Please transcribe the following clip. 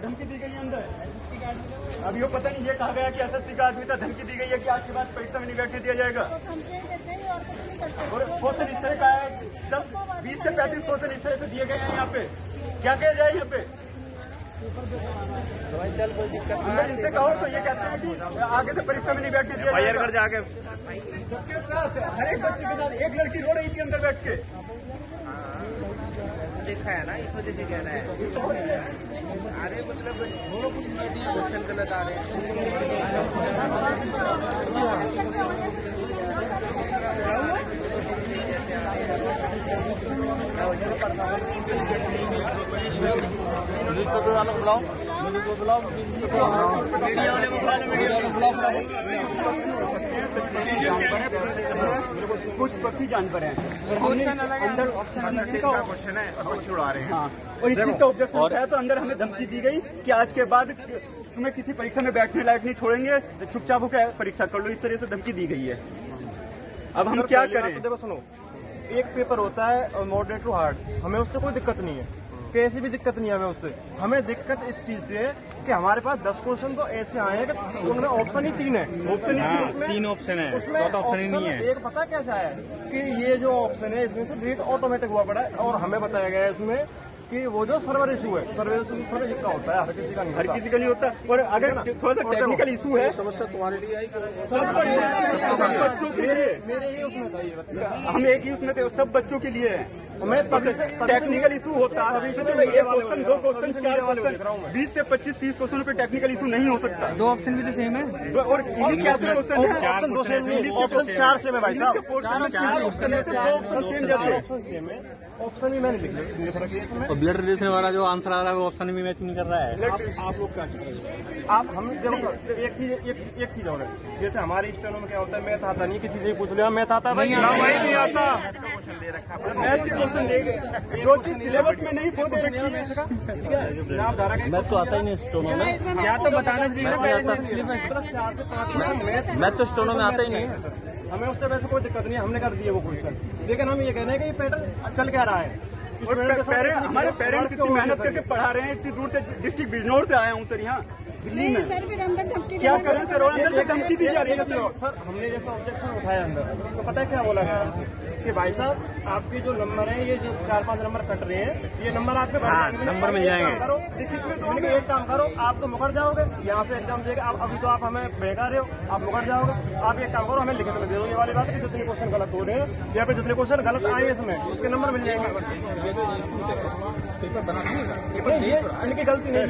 धमकी दी गई है अंदर। अभी वो पता नहीं, ये कहा गया कि एसएससी का आदमी था, धमकी दी गई है कि आज के बाद परीक्षा में नहीं बैठने दिया जाएगा। और क्वेश्चन इस तरह का है, सब 20 से 35 क्वेश्चन इस तरह से दिए गए हैं। यहाँ पे क्या किया जाए? यहाँ पे चल कोई दिक्कत अंदर इनसे कहो तो ये कहते हैं कि आगे से परीक्षा में नहीं बैठने दिया जाएगा। जाके सबके साथ हर एक बच्चे के साथ एक लड़की रो रही थी अंदर बैठ के। देखा है ना, इस वजह से कह रहा है। अरे मतलब क्वेश्चन गलत आ रहे हैं। कुछ पक्षी जानवर हैं और हमने अंदर क्वेश्चन है, पक्षी उड़ा रहे हैं। हाँ, और इस चीज का ऑब्जेक्शन उठाया तो अंदर हमें धमकी दी गई कि आज के बाद तुम्हें किसी परीक्षा में बैठने लायक नहीं छोड़ेंगे, चुपचाप होकर परीक्षा कर लो। इस तरह से धमकी दी गई है। अब हम क्या करें? देखो सुनो, एक पेपर होता है मॉडरेट टू हार्ड, हमें उससे कोई दिक्कत नहीं है, कैसी भी दिक्कत नहीं है हमें उससे। हमें दिक्कत इस चीज से है कि हमारे पास 10 क्वेश्चन तो ऐसे आए हैं कि उनमें ऑप्शन ही 3 है। ऑप्शन ही 3 ऑप्शन है, उसमें ऑप्शन ही नहीं है। एक पता कैसा है कि ये जो ऑप्शन है इसमें से डेट ऑटोमेटिक हुआ पड़ा है, और हमें बताया गया है इसमें कि वो जो सर्वर इशू है, सर्वर इशू सर जिसका होता है, हर किसी का नहीं होता। हर किसी का नहीं होता। और अगर थोड़ा सा टेक्निकल इशू है, समस्या तुम्हारे लिए आई, सब बच्चों के लिए, मेरे ही उसमें था ये। हम एक ही उसमें थे, सब बच्चों के लिए है। हमें टेक्निकल इशू होता है, चलो 1 क्वेश्चन 2 क्वेश्चन 4 क्वेश्चन 20 से 25-30 क्वेश्चन पे टेक्निकल इशू नहीं हो सकता। 2 ऑप्शन भी तो सेम है। और इंग्लिश के क्वेश्चन ऑप्शन 2 सेम नहीं, ऑप्शन 4 सेम है भाई साहब। ऑप्शन ही मैंने लिख लिया। ब्लड रिलेशन वाला जो आंसर आ रहा है वो ऑप्शन में मैच नहीं कर रहा है। आप लोग क्या आप हम देखो एक चीज और है, जैसे हमारे स्टैंडो में क्या होता है, मैथ आता नहीं, किसी से पूछ लिया मैथ आता है भाई, ना भाई नहीं आता। मैथ के क्वेश्चन दे गए, जो चीज सिलेबस में नहीं वो दे रखी है। आप धारा मैथ तो आता ही नहीं स्टोनो में, क्या तो बताना चाहिए ना पहले से। 4 से 5 मैथ तो स्टोनो में आता ही नहीं है। हमें उससे वैसे कोई दिक्कत नहीं है, हमने कर दिए वो क्वेश्चन, लेकिन हम ये कह रहे हैं कि ये पैटर्न चल क्या रहा है। और हमारे पेरेंट्स इतनी मेहनत करके पढ़ा रहे हैं, इतनी दूर से डिस्ट्रिक्ट बिजनौर से आया हूँ सर यहाँ दिल्ली में। सर फिर अंदर धमकी क्या करें सर? और अंदर से धमकी दी जा रही है सर। हमने जैसा ऑब्जेक्शन उठाया अंदर, तो पता है क्या बोला गया कि भाई साहब आपके जो नंबर है, ये जो 4-5 नंबर कट रहे हैं, ये नंबर आपके नंबर मिल जाएंगे। एक काम करो, आप तो मुकर जाओगे यहाँ से एग्जाम देगा। अभी तो आप हमें बेकार रहे हो, आप मुकर जाओगे। आप एक काम करो, हमें लिखित में दे दो ये वाली बात कि जितने क्वेश्चन गलत हो रहे हैं या फिर जितने क्वेश्चन गलत आए इसमें, उसके नंबर मिल जाएंगे। इनकी गलती नहीं है।